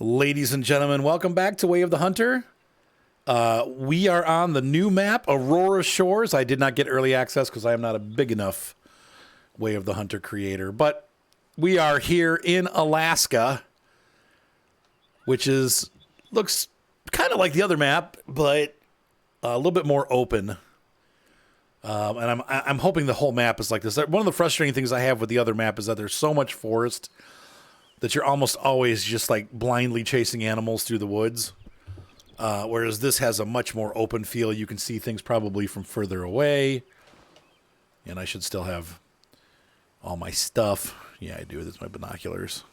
Ladies and gentlemen, welcome back to Way of the Hunter. We are on the new map, Aurora Shores. I did not get early access because I am not a big enough Way of the Hunter creator. But we are here in Alaska, which looks kind of like the other map, but a little bit more open. And I'm hoping the whole map is like this. One of the frustrating things I have with the other map is that there's so much forest that you're almost always just like blindly chasing animals through the woods. Whereas this has a much more open feel. You can see things probably from further away. And I should still have all my stuff. Yeah, I do. That's my binoculars.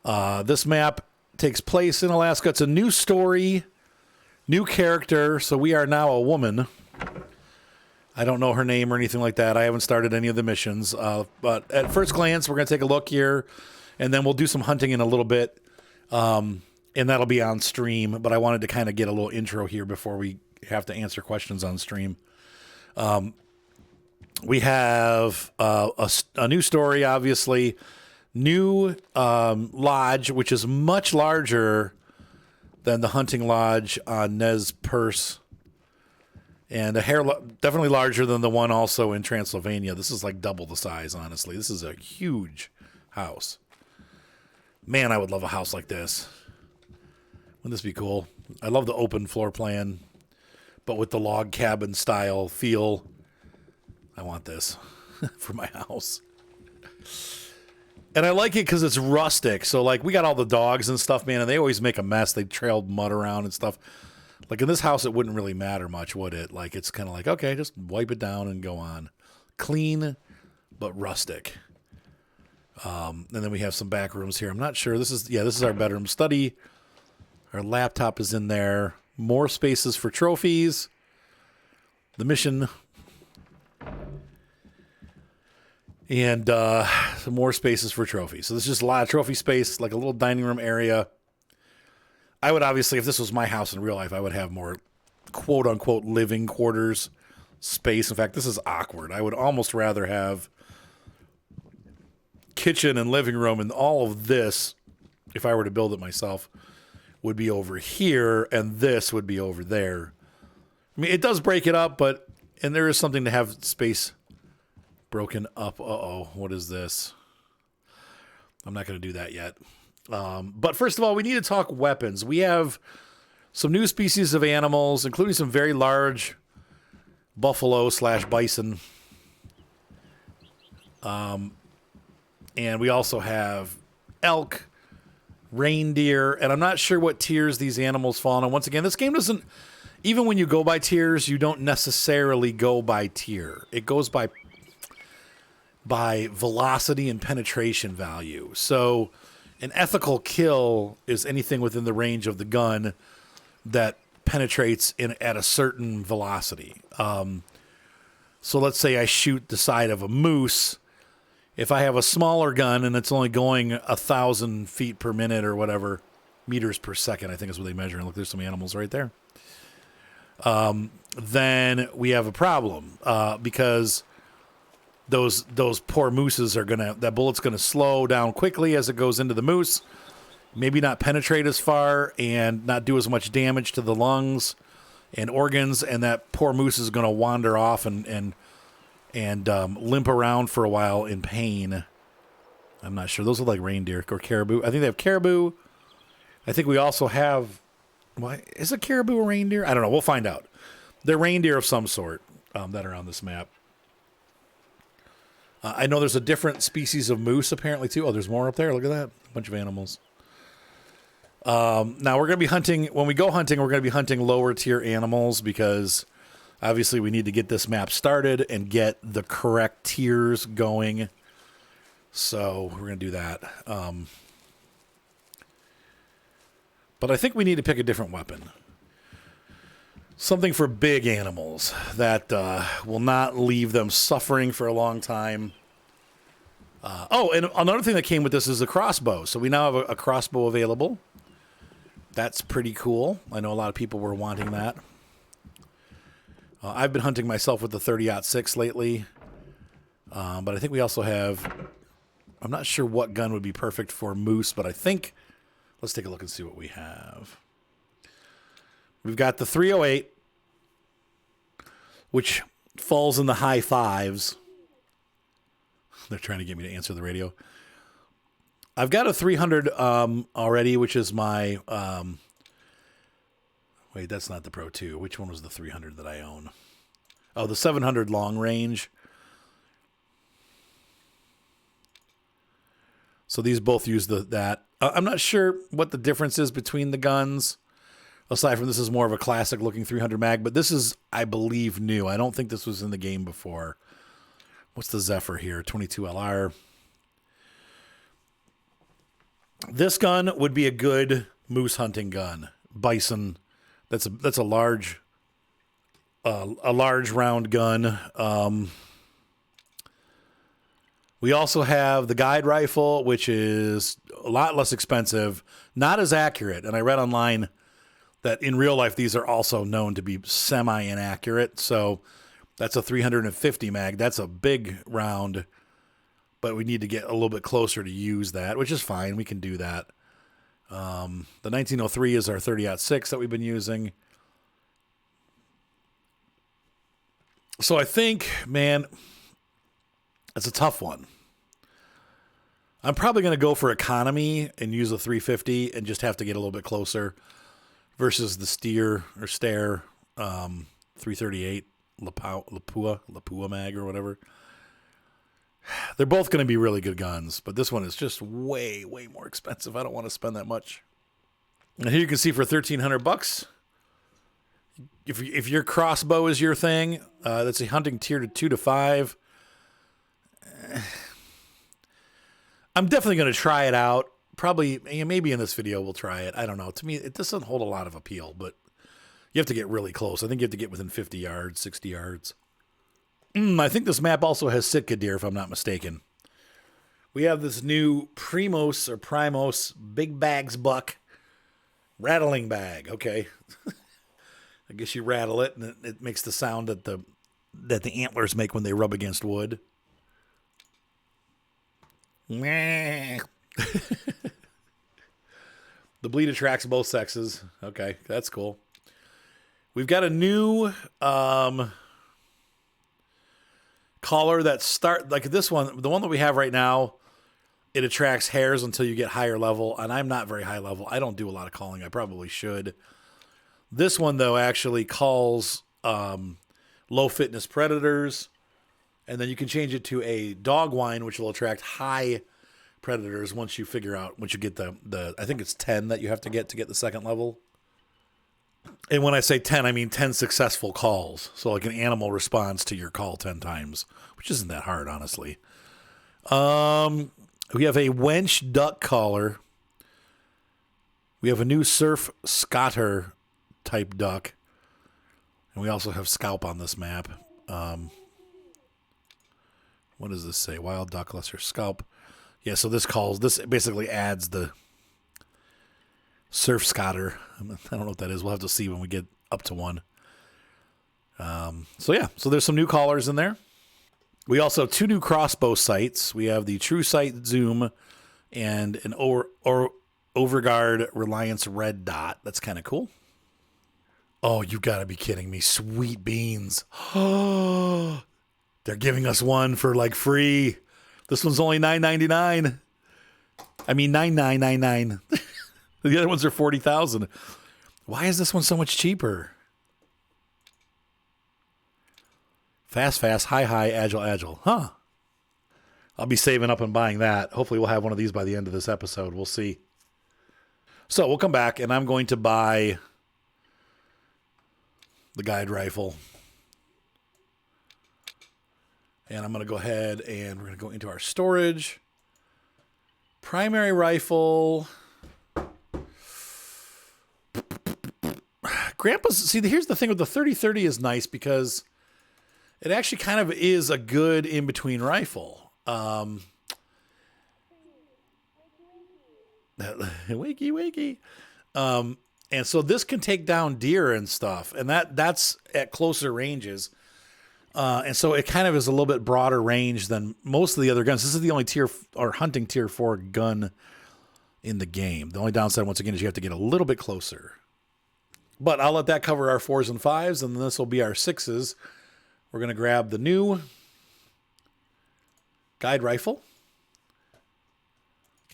This map takes place in Alaska. It's a new story, new character. So we are now a woman. I don't know her name or anything like that. I haven't started any of the missions. But at first glance, we're going to take a look here. And then we'll do some hunting in a little bit. And that'll be on stream. But I wanted to kind of get a little intro here before we have to answer questions on stream. We have a new story, obviously. New lodge, which is much larger than the hunting lodge on Nez Perce. And definitely larger than the one also in Transylvania. This is like double the size, honestly. This is a huge house. Man, I would love a house like this. Wouldn't this be cool? I love the open floor plan, but with the log cabin style feel. I want this for my house. And I like it because it's rustic. So, like, we got all the dogs and stuff, man, and they always make a mess. They trailed mud around and stuff. Like, in this house, it wouldn't really matter much, would it? Like, it's kind of like, okay, just wipe it down and go on. Clean, but rustic. And then we have some back rooms here. I'm not sure. This is our bedroom study. Our laptop is in there. More spaces for trophies. The mission. And some more spaces for trophies. So there's just a lot of trophy space, like a little dining room area. I would obviously, if this was my house in real life, I would have more quote-unquote living quarters space. In fact, this is awkward. I would almost rather have kitchen and living room, and all of this, if I were to build it myself, would be over here, and this would be over there. I mean, it does break it up, and there is something to have space broken up. Uh-oh, what is this? I'm not going to do that yet. But first of all, we need to talk weapons. We have some new species of animals, including some very large buffalo/bison. And we also have elk, reindeer, and I'm not sure what tiers these animals fall in. And once again, this game doesn't, even when you go by tiers, you don't necessarily go by tier. It goes by velocity and penetration value. So an ethical kill is anything within the range of the gun that penetrates at a certain velocity. So let's say I shoot the side of a moose. If I have a smaller gun and it's only going 1,000 feet per minute or whatever, meters per second, I think is what they measure. And look, there's some animals right there. Then we have a problem because those poor mooses that bullet's gonna slow down quickly as it goes into the moose, maybe not penetrate as far and not do as much damage to the lungs and organs, and that poor moose is gonna wander off and limp around for a while in pain. I'm not sure. Those are like reindeer or caribou. I think they have caribou. I think we also have, is a caribou a reindeer? I don't know. We'll find out. They're reindeer of some sort that are on this map. I know there's a different species of moose apparently too. Oh, there's more up there. Look at that. A bunch of animals. Now we're going to be hunting. When we go hunting, we're going to be hunting lower tier animals because obviously we need to get this map started and get the correct tiers going. So we're going to do that. But I think we need to pick a different weapon. Something for big animals that will not leave them suffering for a long time. And another thing that came with this is a crossbow. So we now have a crossbow available. That's pretty cool. I know a lot of people were wanting that. I've been hunting myself with the 30-06 lately. But I think we also have I'm not sure what gun would be perfect for moose, but I think, let's take a look and see what we have. We've got the 308, which falls in the high fives. They're trying to get me to answer the radio. I've got a 300 already, which is my... wait, that's not the Pro 2. Which one was the 300 that I own? Oh, the 700 long range. So these both use that. I'm not sure what the difference is between the guns. Aside from this is more of a classic looking 300 mag, but this is, I believe, new. I don't think this was in the game before. What's the Zephyr here? 22 LR. This gun would be a good moose hunting gun. Bison. That's a large round gun. We also have the guide rifle, which is a lot less expensive, not as accurate. And I read online that in real life, these are also known to be semi-inaccurate. So that's a 350 mag. That's a big round, but we need to get a little bit closer to use that, which is fine. We can do that. The 1903 is our 30-06 that we've been using. So I think, man, it's a tough one. I'm probably going to go for economy and use a 350 and just have to get a little bit closer versus the Steyr 338 Lapua mag or whatever. They're both going to be really good guns, but this one is just way, way more expensive. I don't want to spend that much. And here you can see for $1,300, if your crossbow is your thing, that's a hunting tier to 2 to 5. I'm definitely going to try it out. Probably, maybe in this video we'll try it. I don't know. To me, it doesn't hold a lot of appeal, but you have to get really close. I think you have to get within 50 yards, 60 yards. I think this map also has Sitka deer, if I'm not mistaken. We have this new Primos Big Bags Buck rattling bag. Okay. I guess you rattle it, and it makes the sound that the antlers make when they rub against wood. The bleed attracts both sexes. Okay, that's cool. We've got a new collar that like this one, the one that we have right now, it attracts hares until you get higher level, and I'm not very high level. I don't do a lot of calling. I probably should. This one, though, actually calls low fitness predators, and then you can change it to a dog whine, which will attract high predators once you get the I think it's 10 that you have to get the second level. And when I say 10, I mean 10 successful calls. So like an animal responds to your call 10 times, which isn't that hard, honestly. We have a wench duck collar. We have a new surf scotter type duck. And we also have scalp on this map. What does this say? Wild duck, lesser scalp. Yeah, so this basically adds the surf scotter. I don't know what that is. We'll have to see when we get up to one. So there's some new collars in there. We also have 2 new crossbow sights. We have the True Sight Zoom and an Overguard Reliance Red Dot. That's kind of cool. Oh, you got to be kidding me. Sweet beans. Oh, they're giving us one for like free. This one's only $9.99. I mean $9,999. The other ones are $40,000. Why is this one so much cheaper? Fast, high, agile. Huh. I'll be saving up and buying that. Hopefully we'll have one of these by the end of this episode. We'll see. So we'll come back, and I'm going to buy the guide rifle. And I'm going to go ahead and we're going to go into our storage. Primary rifle. Here's the thing with the 30-30 is nice because it actually kind of is a good in-between rifle. Wakey. And so this can take down deer and stuff. And that's at closer ranges. And so it kind of is a little bit broader range than most of the other guns. This is the only hunting tier 4 gun in the game. The only downside, once again, is you have to get a little bit closer. But I'll let that cover our 4s and 5s, and this will be our 6s. We're going to grab the new guide rifle.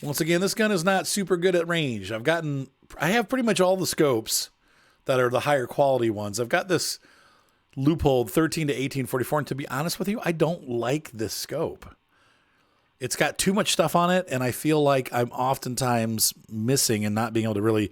Once again, this gun is not super good at range. I have pretty much all the scopes that are the higher quality ones. I've got this Loophole 13 to 1844, and to be honest with you, I don't like this scope. It's got too much stuff on it, and I feel like I'm oftentimes missing and not being able to really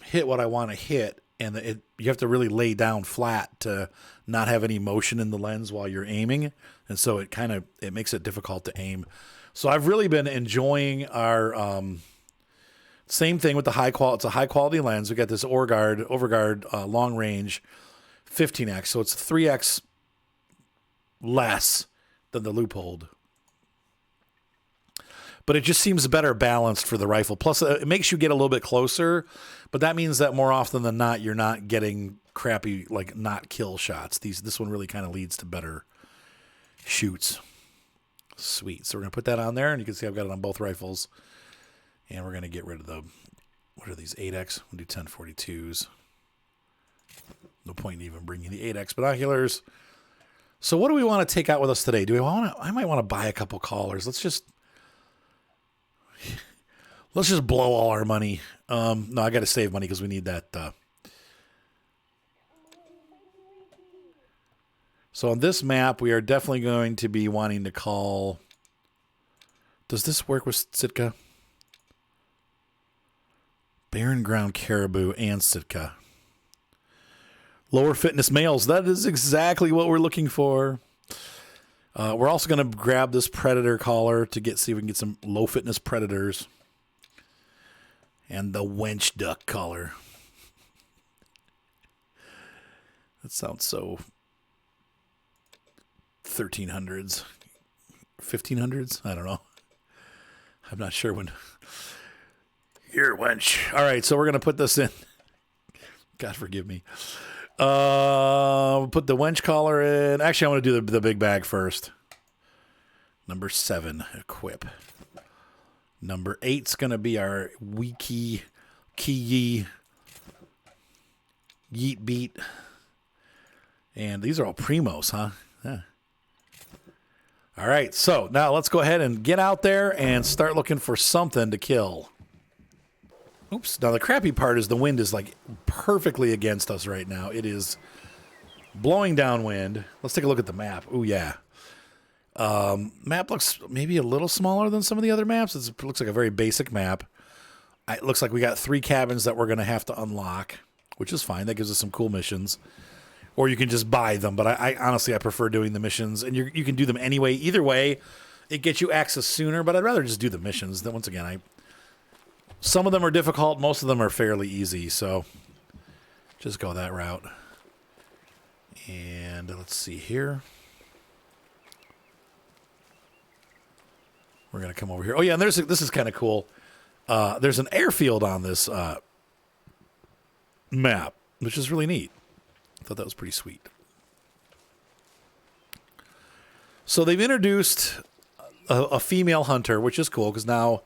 hit what I want to hit, and you have to really lay down flat to not have any motion in the lens while you're aiming, and so it makes it difficult to aim. So I've really been enjoying our same thing with the high quality. It's a high quality lens. We got this Overguard long range 15x, so it's 3x less than the Loophole. But it just seems better balanced for the rifle. Plus, it makes you get a little bit closer, but that means that more often than not, you're not getting crappy, like, not kill shots. This one really kind of leads to better shoots. Sweet. So we're going to put that on there, and you can see I've got it on both rifles. And we're going to get rid of what are these, 8X? We'll do 1042s. No point in even bringing the 8X binoculars. So what do we want to take out with us today? I might want to buy a couple collars. Let's just blow all our money. No, I got to save money because we need that. So on this map, we are definitely going to be wanting to call. Does this work with Sitka? Barren ground caribou and Sitka. Lower fitness males. That is exactly what we're looking for. We're also going to grab this predator collar to see if we can get some low fitness predators. And the wench duck collar. That sounds so 1300s. 1500s? I don't know. I'm not sure when. Here, wench. All right, so we're going to put this in. God forgive me. Put the wench collar in. Actually, I want to do the big bag first. Number 7, equip. Number 8's going to be our Wiki Ki Yeet Beat. And these are all primos, huh? Yeah. All right, so now let's go ahead and get out there and start looking for something to kill. Oops. Now, the crappy part is the wind is like perfectly against us right now. It is blowing downwind. Let's take a look at the map. Oh, yeah. Map looks maybe a little smaller than some of the other maps. It looks like a very basic map. It looks like we got 3 cabins that we're going to have to unlock, which is fine. That gives us some cool missions. Or you can just buy them. But I honestly, I prefer doing the missions. And you can do them anyway. Either way, it gets you access sooner. But I'd rather just do the missions. Then once again, some of them are difficult. Most of them are fairly easy. So just go that route. And let's see here. We're going to come over here. Oh, yeah, and this is kind of cool. There's an airfield on this map, which is really neat. I thought that was pretty sweet. So they've introduced a female hunter, which is cool, because now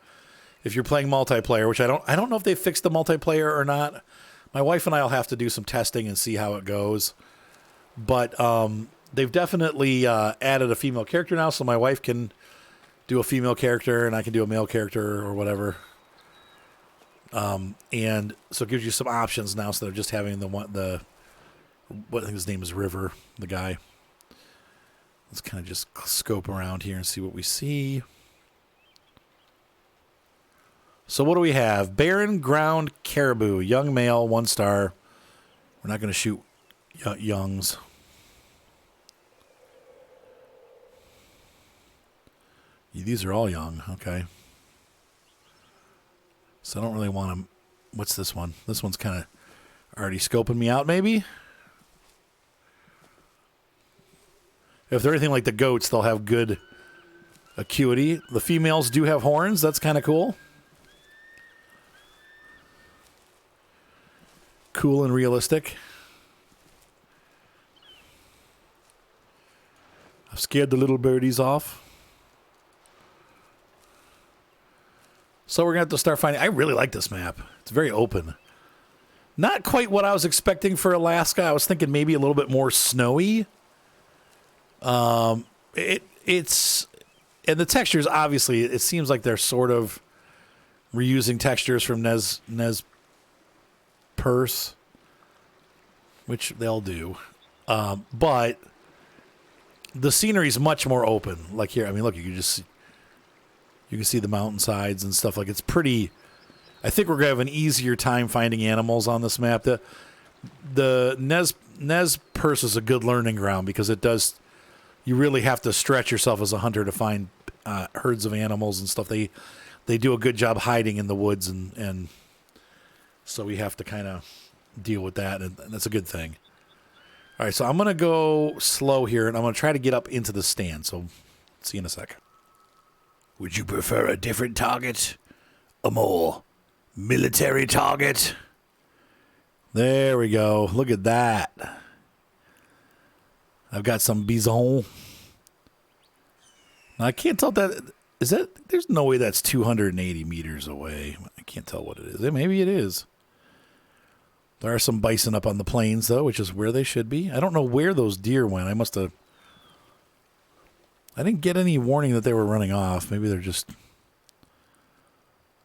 if you're playing multiplayer, which I don't know if they fixed the multiplayer or not. My wife and I will have to do some testing and see how it goes. But they've definitely added a female character now, so my wife can do a female character and I can do a male character or whatever. And so it gives you some options now instead of just having what I think his name is River, the guy. Let's kind of just scope around here and see what we see. So what do we have? Barren ground caribou, young male, 1 star. We're not going to shoot youngs. These are all young, okay. So I don't really want to. What's this one? This one's kind of already scoping me out, maybe. If they're anything like the goats, they'll have good acuity. The females do have horns. That's kind of cool. Cool and realistic. Scared the little birdies off. So we're going to have to start finding... I really like this map. It's very open. Not quite what I was expecting for Alaska. I was thinking maybe a little bit more snowy. It's... And the textures, obviously, it seems like they're sort of reusing textures from Nez Perce, which they'll do. But the scenery is much more open. Like here, I mean, look, you can see the mountainsides and stuff. Like, it's pretty... I think we're going to have an easier time finding animals on this map. The Nez Perce is a good learning ground because it does... You really have to stretch yourself as a hunter to find herds of animals and stuff. They do a good job hiding in the woods, and so we have to kind of deal with that, and that's a good thing. All right, so I'm going to go slow here, and I'm going to try to get up into the stand, so see you in a sec. Would you prefer a different target? A more military target? There we go. Look at that. I've got some bison. Now, I can't tell that. Is that? There's no way that's 280 meters away. I can't tell what it is. Maybe it is. There are some bison up on the plains, though, which is where they should be. I don't know where those deer went. I must have... I didn't get any warning that they were running off. Maybe they're just...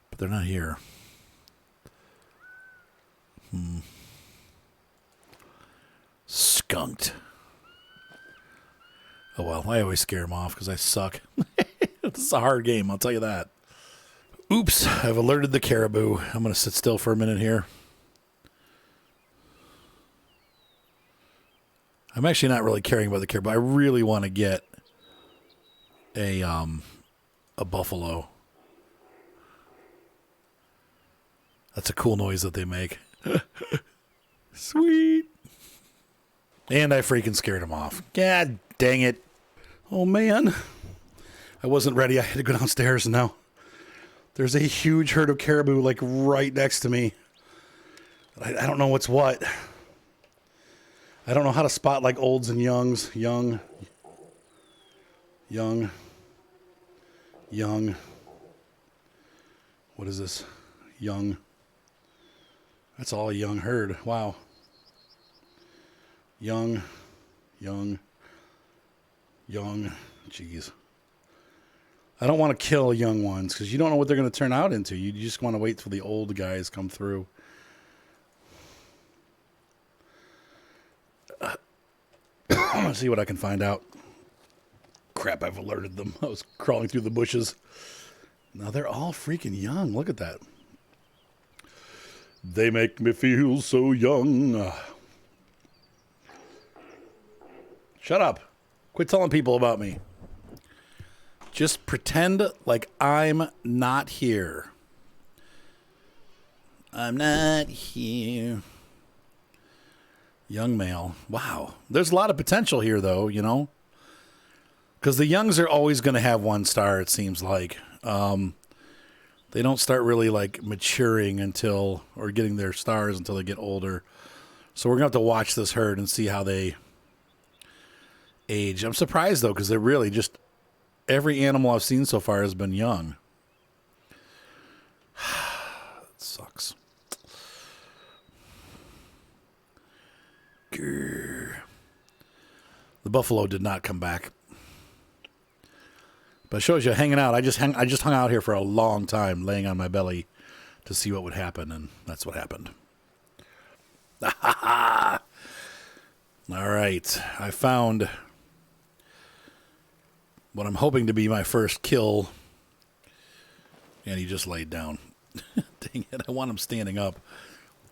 But they're not here. Skunked. Oh, well, I always scare them off because I suck. This is a hard game, I'll tell you that. Oops, I've alerted the caribou. I'm going to sit still for a minute here. I'm actually not really caring about the caribou. I really want to get a buffalo. That's a cool noise that they make. Sweet. And I freaking scared him off. God dang it. Oh, man. I wasn't ready. I had to go downstairs, and now there's a huge herd of caribou, like, right next to me. I don't know what's what. I don't know how to spot, like, olds and youngs. Young. What is this? Young. That's all a young herd. Wow. Young. Jeez. I don't want to kill young ones because you don't know what they're going to turn out into. You just want to wait till the old guys come through. I'm going to see what I can find out. Crap, I've alerted them. I was crawling through the bushes. Now they're all freaking young. Look at that. They make me feel so young. Shut up. Quit telling people about me. Just pretend like I'm not here. I'm not here. Young male. Wow. There's a lot of potential here, though, you know? Because the youngs are always going to have 1 star, it seems like. They don't start really, like, maturing until, or getting their stars until they get older. So we're going to have to watch this herd and see how they age. I'm surprised, though, because they're really just, every animal I've seen so far has been young. That sucks. Grr. The buffalo did not come back. But it shows you hanging out. I just hung out here for a long time, laying on my belly to see what would happen, and that's what happened. All right. I found what I'm hoping to be my first kill, and he just laid down. Dang it, I want him standing up.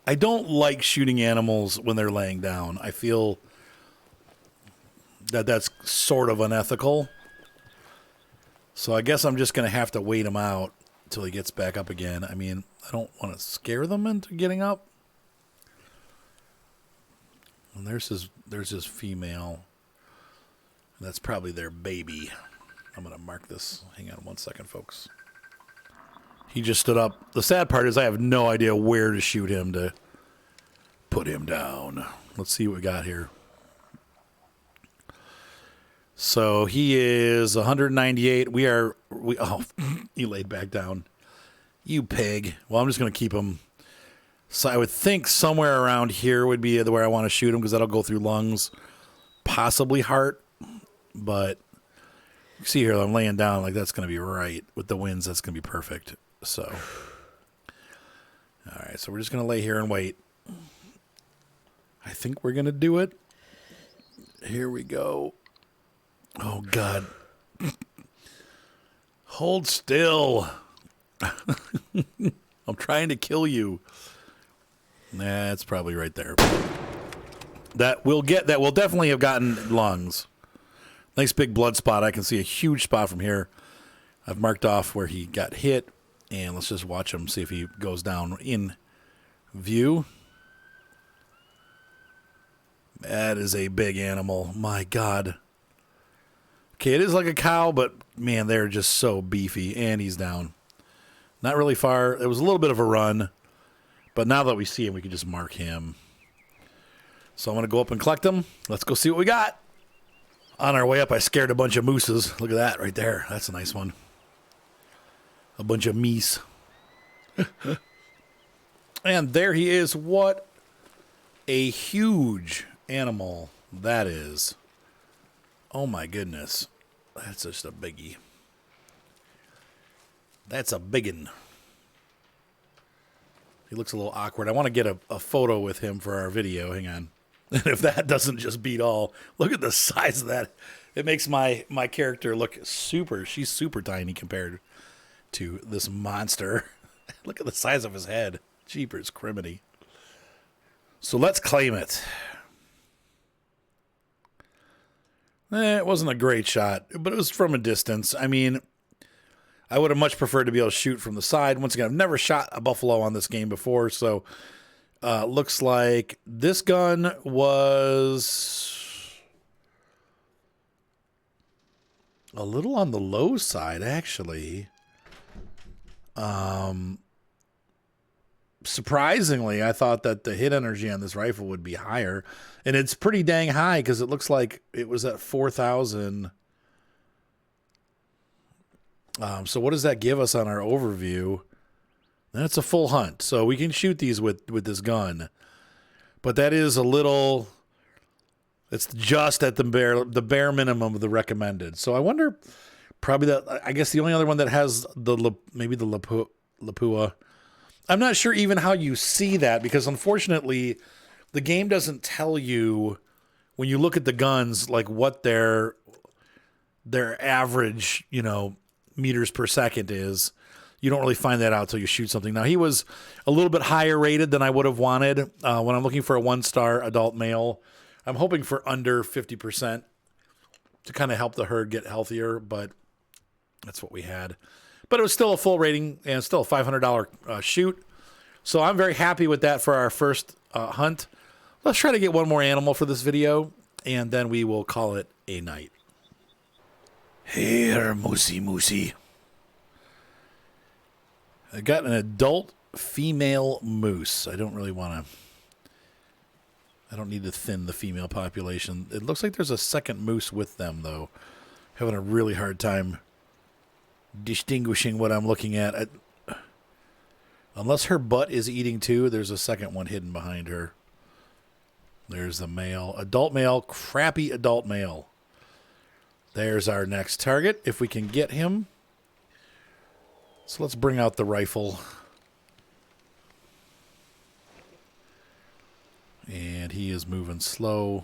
I don't like shooting animals when they're laying down. I feel that that's sort of unethical. So I guess I'm just going to have to wait him out until he gets back up again. I mean, I don't want to scare them into getting up. And there's his female. That's probably their baby. I'm going to mark this. Hang on 1 second, folks. He just stood up. The sad part is I have no idea where to shoot him to put him down. Let's see what we got here. So he is 198. Oh, he laid back down. You pig. Well, I'm just going to keep him. So I would think somewhere around here would be where I want to shoot him because that'll go through lungs, possibly heart. But you see here, I'm laying down like that's going to be right. With the winds, that's going to be perfect. So, all right. So we're just going to lay here and wait. I think we're going to do it. Here we go. Oh, God. Hold still. I'm trying to kill you. That's probably right there. That will definitely have gotten lungs. Nice big blood spot. I can see a huge spot from here. I've marked off where he got hit. And let's just watch him, see if he goes down in view. That is a big animal. My God. Okay, it is like a cow, but man, they're just so beefy. And he's down. Not really far. It was a little bit of a run. But now that we see him, we can just mark him. So I'm going to go up and collect them. Let's go see what we got. On our way up, I scared a bunch of mooses. Look at that right there. That's a nice one. A bunch of meese. And there he is. What a huge animal that is. Oh my goodness. That's just a biggie. That's a biggin. He looks a little awkward. I want to get a photo with him for our video. Hang on. And if that doesn't just beat all, look at the size of that. It makes my character look she's super tiny compared to this monster. Look at the size of his head. Jeepers criminy. So let's claim it. It wasn't a great shot, but it was from a distance. I mean, I would have much preferred to be able to shoot from the side. Once again, I've never shot a buffalo on this game before, so looks like this gun was a little on the low side, actually. Surprisingly, I thought that the hit energy on this rifle would be higher, and it's pretty dang high because it looks like it was at 4,000. So what does that give us on our overview? That's a full hunt, so we can shoot these with this gun. But that is a little. It's just at the bare minimum of the recommended. So I wonder, probably that. I guess the only other one that has maybe the Lapua. I'm not sure even how you see that because unfortunately, the game doesn't tell you when you look at the guns like what their average meters per second is. You don't really find that out till you shoot something. Now, he was a little bit higher rated than I would have wanted. When I'm looking for a 1-star adult male, I'm hoping for under 50% to kind of help the herd get healthier, but that's what we had. But it was still a full rating and still a $500 shoot. So I'm very happy with that for our first hunt. Let's try to get one more animal for this video, and then we will call it a night. Here, moosey. I got an adult female moose. I don't really want to. I don't need to thin the female population. It looks like there's a second moose with them, though. Having a really hard time distinguishing what I'm looking at. Unless her butt is eating too, there's a second one hidden behind her. There's the male. Adult male. Crappy adult male. There's our next target, if we can get him. So let's bring out the rifle. And he is moving slow.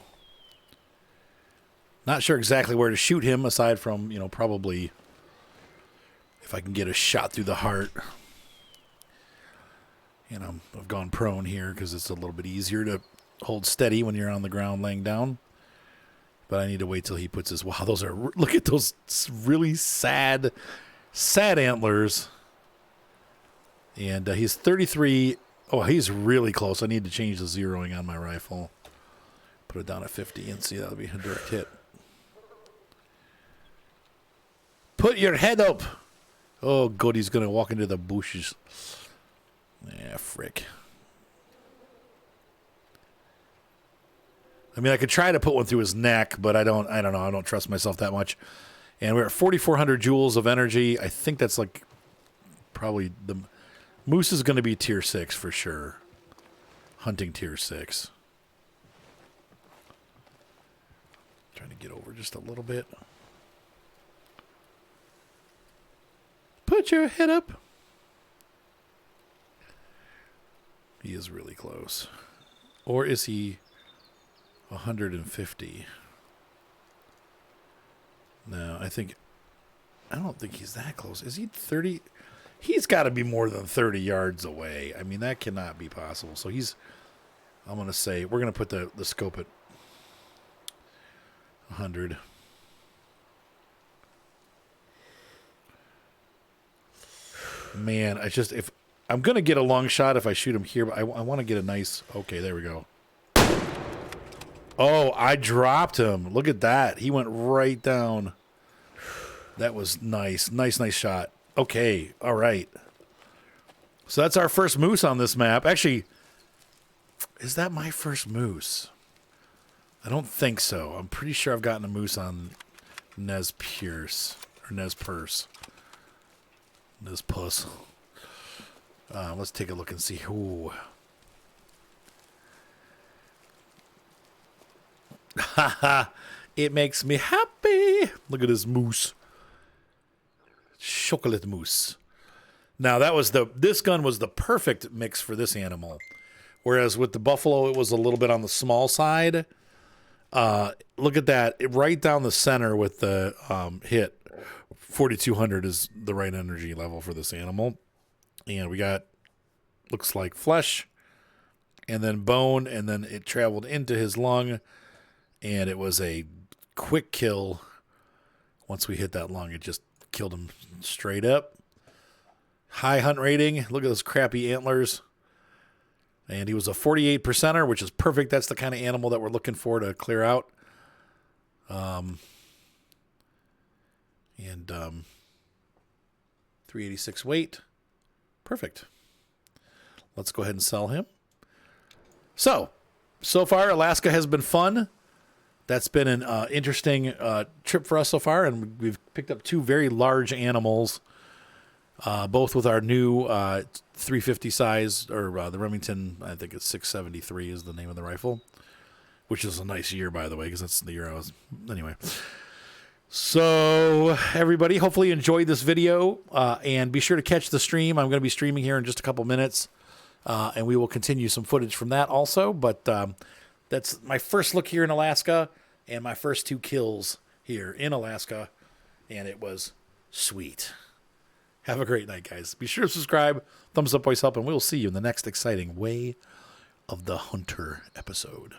Not sure exactly where to shoot him, aside from, probably if I can get a shot through the heart. I've gone prone here because it's a little bit easier to hold steady when you're on the ground laying down. But I need to wait till he puts his... Wow, look at those really sad antlers. And he's 33. Oh, he's really close. I need to change the zeroing on my rifle. Put it down at 50 and see that'll be a direct hit. Put your head up. Oh, good. He's going to walk into the bushes. Yeah, frick. I mean, I could try to put one through his neck, but I don't know. I don't trust myself that much. And we're at 4,400 joules of energy. I think that's like probably the moose is going to be tier 6 for sure. Hunting tier 6. Trying to get over just a little bit. Put your head up. He is really close. Or is he 150? No, I don't think he's that close. Is he 30? He's got to be more than 30 yards away. I mean, that cannot be possible. So I'm going to say, we're going to put the scope at 100. Man, if I'm going to get a long shot if I shoot him here, but I want to get a nice, okay, there we go. Oh, I dropped him. Look at that. He went right down. That was nice. Nice shot. Okay, all right. So that's our first moose on this map. Actually, is that my first moose? I don't think so. I'm pretty sure I've gotten a moose on Nez Perce. Nez Puss. Let's take a look and see. Ooh. Haha. It makes me happy. Look at this moose. Chocolate mousse. Now this gun was the perfect mix for this animal. Whereas with the buffalo, it was a little bit on the small side. Look at that. Right down the center with the hit. 4,200 is the right energy level for this animal. And we got, looks like flesh and then bone. And then it traveled into his lung. And it was a quick kill. Once we hit that lung, it just killed him straight up. High hunt rating. Look at those crappy antlers. And he was a 48 percenter, which is perfect. That's the kind of animal that we're looking for to clear out. 386 weight. Perfect. Let's go ahead and sell him. So far, Alaska has been fun. That's been an interesting trip for us so far, and we've picked up 2 very large animals, both with our new 350 size, or the Remington, I think it's 673 is the name of the rifle, which is a nice year, by the way, because that's the year I was... Anyway. So, everybody, hopefully you enjoyed this video, and be sure to catch the stream. I'm going to be streaming here in just a couple minutes, and we will continue some footage from that also, but... That's my first look here in Alaska and my first 2 kills here in Alaska. And it was sweet. Have a great night, guys. Be sure to subscribe. Thumbs up, always help. And we'll see you in the next exciting Way of the Hunter episode.